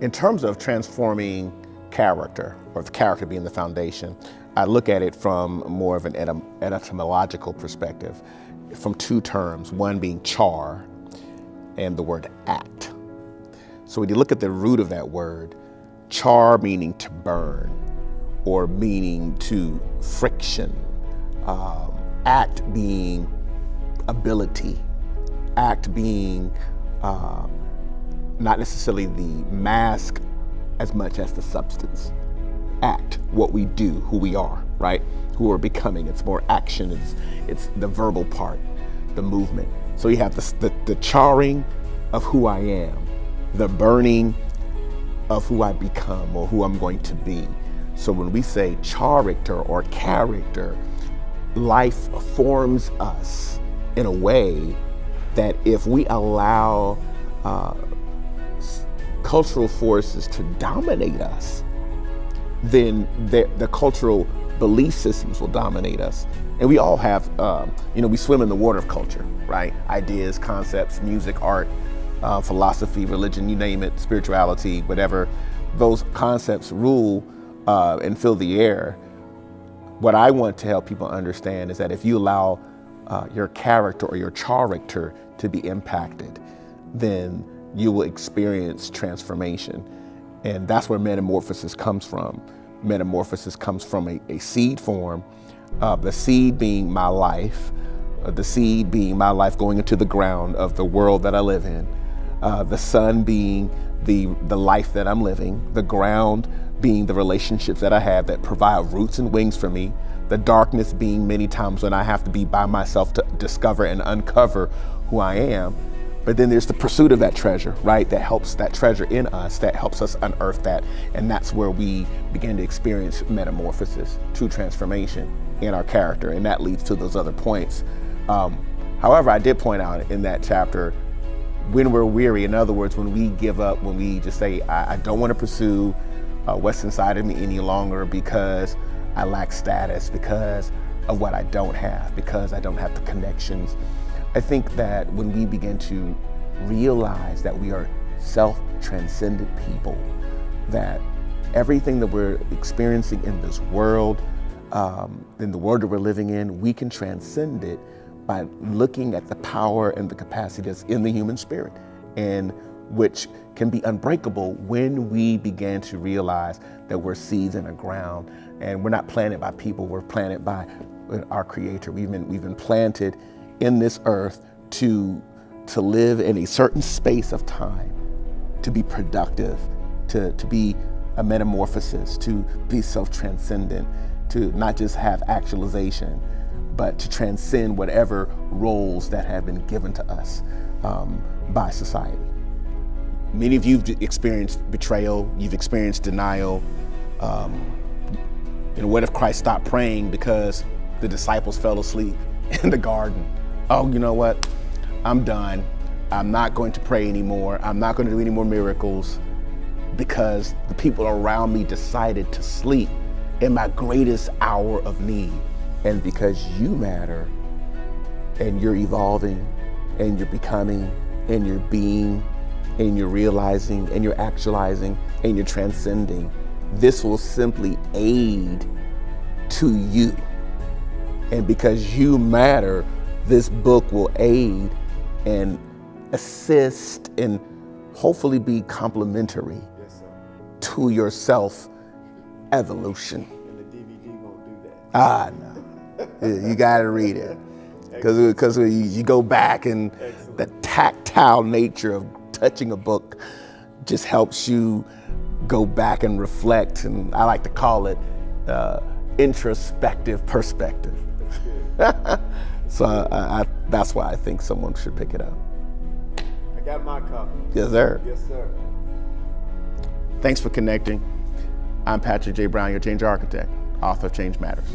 In terms of transforming character, or the character being the foundation, I look at it from more of an etymological perspective, from two terms, one being char and the word act. So when you look at the root of that word, char meaning to burn or meaning to friction, act being ability, act being not necessarily the mask as much as the substance. Act, what we do, who we are, right? Who we're becoming. It's more action, it's the verbal part, the movement. So you have the charring of who I am, the burning of who I become or who I'm going to be. So when we say character or character, life forms us in a way that if we allow cultural forces to dominate us, then the cultural belief systems will dominate us. And we all have, we swim in the water of culture, right? Ideas, concepts, music, art, philosophy, religion, you name it, spirituality, whatever. Those concepts rule and fill the air. What I want to help people understand is that if you allow your character or your character to be impacted, then you will experience transformation. And that's where metamorphosis comes from. Metamorphosis comes from a seed form, the seed being my life, the seed being my life going into the ground of the world that I live in, the sun being the life that I'm living, the ground being the relationships that I have that provide roots and wings for me, the darkness being many times when I have to be by myself to discover and uncover who I am. But then there's the pursuit of that treasure, right? That helps, that treasure in us, that helps us unearth that. And that's where we begin to experience metamorphosis, true transformation in our character. And that leads to those other points. However, I did point out in that chapter, when we're weary, in other words, when we give up, when we just say, I don't want to pursue what's inside of me any longer because I lack status, because of what I don't have, because I don't have the connections. I think that when we begin to realize that we are self-transcendent people, that everything that we're experiencing in this world, in the world that we're living in, we can transcend it by looking at the power and the capacity that's in the human spirit, and which can be unbreakable when we begin to realize that we're seeds in the ground, and we're not planted by people, we're planted by our Creator. We've been planted in this earth to live in a certain space of time, to be productive, to be a metamorphosis, to be self-transcendent, to not just have actualization, but to transcend whatever roles that have been given to us by society. Many of you have experienced betrayal, you've experienced denial. What if Christ stopped praying because the disciples fell asleep in the garden? Oh, you know what? I'm done. I'm not going to pray anymore. I'm not going to do any more miracles because the people around me decided to sleep in my greatest hour of need. And because you matter, and you're evolving, and you're becoming, and you're being, and you're realizing, and you're actualizing, and you're transcending, this will simply aid to you. And because you matter, this book will aid and assist and hopefully be complementary to your self-evolution. And the DVD won't do that. No. You got to read it. Because you go back, and the tactile nature of touching a book just helps you go back and reflect. And I like to call it introspective perspective. So that's why I think someone should pick it up. I got my copy. Yes, sir. Yes, sir. Thanks for connecting. I'm Patrick J. Brown, your change architect, author of Change Matters.